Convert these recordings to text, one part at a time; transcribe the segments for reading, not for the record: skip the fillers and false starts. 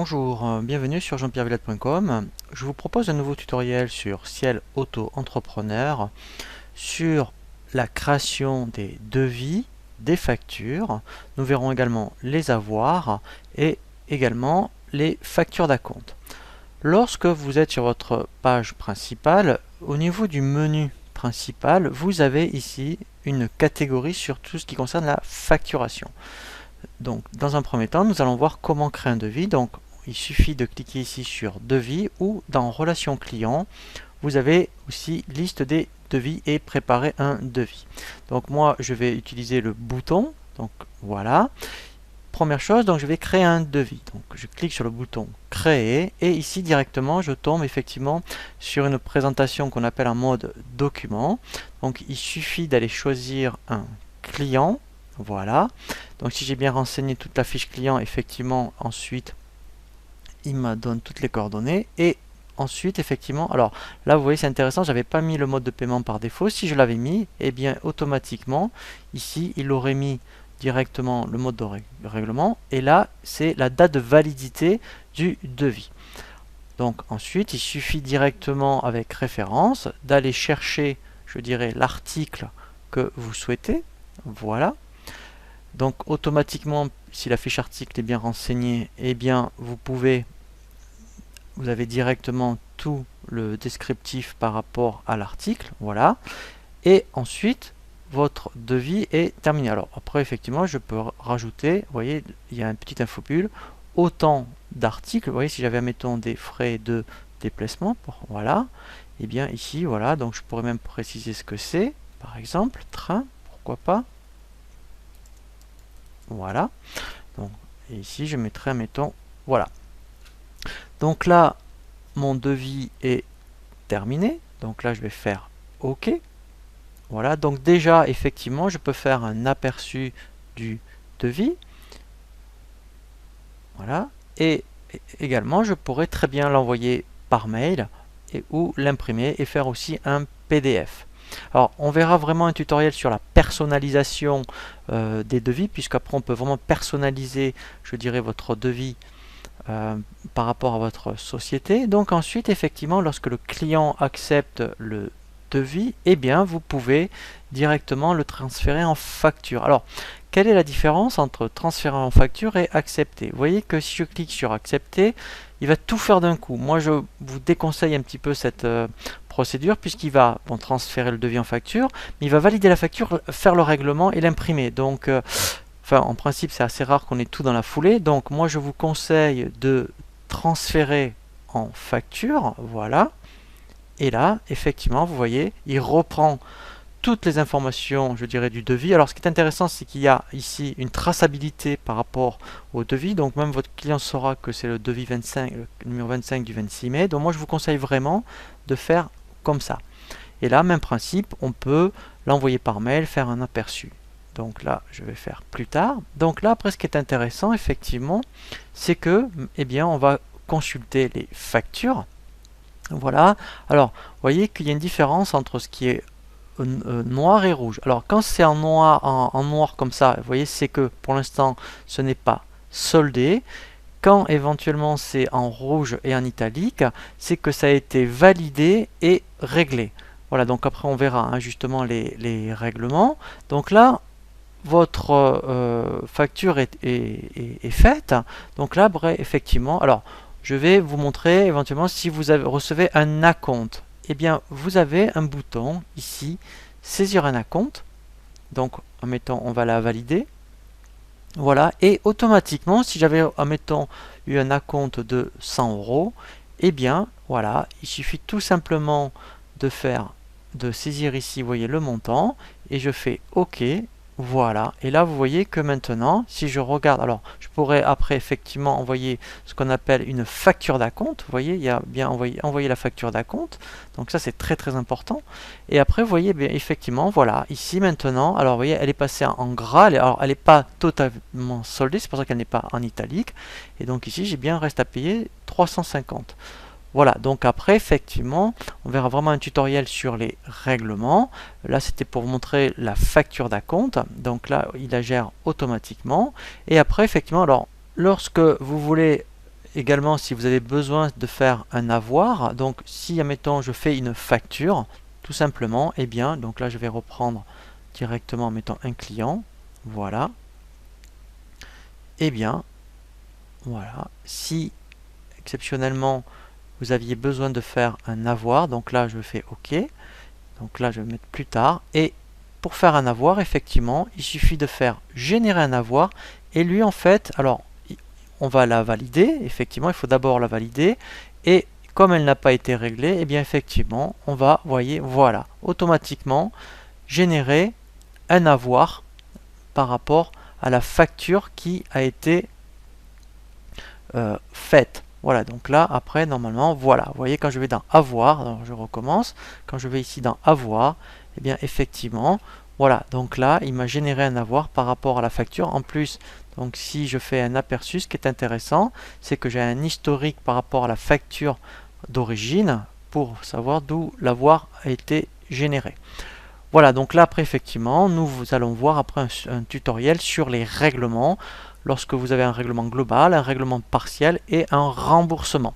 Bonjour, bienvenue sur jeanpierrevillette.com. Je vous propose un nouveau tutoriel sur Ciel Auto-Entrepreneur sur la création des devis, des factures. Nous verrons également les avoirs et également les factures d'acompte. Lorsque vous êtes sur votre page principale, au niveau du menu principal, vous avez ici une catégorie sur tout ce qui concerne la facturation. Donc, dans un premier temps, nous allons voir comment créer un devis. Donc, il suffit de cliquer ici sur devis ou dans relation client, vous avez aussi liste des devis et préparer un devis. Donc, moi, je vais utiliser le bouton. Donc, voilà. Première chose, donc je vais créer un devis. Donc, je clique sur le bouton créer et ici directement, je tombe effectivement sur une présentation qu'on appelle en mode document. Donc, il suffit d'aller choisir un client. Voilà, donc si j'ai bien renseigné toute la fiche client, effectivement, ensuite, il me donne toutes les coordonnées. Et ensuite, effectivement, alors là, vous voyez, c'est intéressant, j'avais pas mis le mode de paiement par défaut. Si je l'avais mis, eh bien, automatiquement, ici, il aurait mis directement le mode de règlement. Et là, c'est la date de validité du devis. Donc ensuite, il suffit directement, avec référence, d'aller chercher, je dirais, l'article que vous souhaitez. Voilà. Donc automatiquement, si la fiche article est bien renseignée, eh bien vous avez directement tout le descriptif par rapport à l'article, voilà. Et ensuite, votre devis est terminé. Alors après, effectivement, je peux rajouter, vous voyez, il y a un petit infobulle, autant d'articles. Vous voyez, si j'avais, admettons, des frais de déplacement, voilà, et bien ici, voilà, donc je pourrais même préciser ce que c'est, par exemple, train, pourquoi pas. Voilà. Donc, et ici, je mettrai, mettons, voilà. Donc là, mon devis est terminé. Donc là, je vais faire OK. Voilà. Donc déjà, effectivement, je peux faire un aperçu du devis. Voilà. Et également, je pourrais très bien l'envoyer par mail ou l'imprimer et faire aussi un PDF. Alors, on verra vraiment un tutoriel sur la personnalisation des devis, puisqu'après on peut vraiment personnaliser, je dirais, votre devis par rapport à votre société. Donc ensuite, effectivement, lorsque le client accepte le devis, eh bien, vous pouvez directement le transférer en facture. Alors, quelle est la différence entre transférer en facture et accepter? Vous voyez que si je clique sur accepter, il va tout faire d'un coup. Moi, je vous déconseille un petit peu cette procédure, puisqu'il va transférer le devis en facture, mais il va valider la facture, faire le règlement et l'imprimer. Donc, enfin, en principe, c'est assez rare qu'on ait tout dans la foulée. Donc, moi, je vous conseille de transférer en facture. Voilà. Et là, effectivement, vous voyez, il reprend toutes les informations, je dirais, du devis. Alors, ce qui est intéressant, c'est qu'il y a ici une traçabilité par rapport au devis. Donc, même votre client saura que c'est le devis 25, le numéro 25 du 26 mai. Donc, moi, je vous conseille vraiment de faire comme ça. Et là, même principe, on peut l'envoyer par mail, faire un aperçu. Donc là, je vais faire plus tard. Donc là, après, ce qui est intéressant, effectivement, c'est que, eh bien, on va consulter les factures. Voilà. Alors, vous voyez qu'il y a une différence entre ce qui est noir et rouge. Alors quand c'est en noir comme ça, vous voyez, c'est que pour l'instant ce n'est pas soldé. Quand éventuellement c'est en rouge et en italique, c'est que ça a été validé et réglé. Voilà, donc après on verra hein, justement les règlements. Donc là, votre facture est faite. Donc là, bref, effectivement, alors je vais vous montrer éventuellement si vous recevez un acompte. Eh bien, vous avez un bouton ici, saisir un acompte. Donc, en mettant, on va la valider. Voilà, et automatiquement, si j'avais, en mettant, eu un acompte de 100 €, eh bien, voilà, il suffit tout simplement de saisir ici, vous voyez, le montant, et je fais OK. Voilà, et là vous voyez que maintenant, si je regarde, alors je pourrais après effectivement envoyer ce qu'on appelle une facture d'acompte. Vous voyez, il y a bien envoyer la facture d'acompte, donc ça c'est très très important. Et après vous voyez bien effectivement, voilà, ici maintenant, alors vous voyez, elle est passée en gras, alors elle n'est pas totalement soldée, c'est pour ça qu'elle n'est pas en italique. Et donc ici j'ai bien un reste à payer 350. Voilà, donc après, effectivement, on verra vraiment un tutoriel sur les règlements. Là, c'était pour vous montrer la facture d'acompte. Donc là, il la gère automatiquement. Et après, effectivement, alors, lorsque vous voulez également si vous avez besoin de faire un avoir. Donc si, admettons, je fais une facture, tout simplement, eh bien, donc là je vais reprendre directement en mettant un client, voilà. Eh bien, voilà, si exceptionnellement vous aviez besoin de faire un avoir, donc là je fais OK, donc là je vais mettre plus tard, et pour faire un avoir, effectivement, il suffit de faire générer un avoir, et lui en fait, alors on va la valider, effectivement il faut d'abord la valider, et comme elle n'a pas été réglée, eh bien effectivement on va, voyez, voilà, automatiquement générer un avoir par rapport à la facture qui a été faite. Voilà, donc là, après, normalement, voilà. Vous voyez, quand je vais dans avoir, alors je recommence, quand je vais ici dans avoir, eh bien, effectivement, voilà. Donc là, il m'a généré un avoir par rapport à la facture. En plus, donc si je fais un aperçu, ce qui est intéressant, c'est que j'ai un historique par rapport à la facture d'origine pour savoir d'où l'avoir a été généré. Voilà, donc là après effectivement, nous allons voir après un tutoriel sur les règlements, lorsque vous avez un règlement global, un règlement partiel et un remboursement.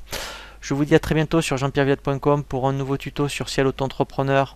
Je vous dis à très bientôt sur jeanpierreviette.com pour un nouveau tuto sur Ciel Auto-entrepreneur.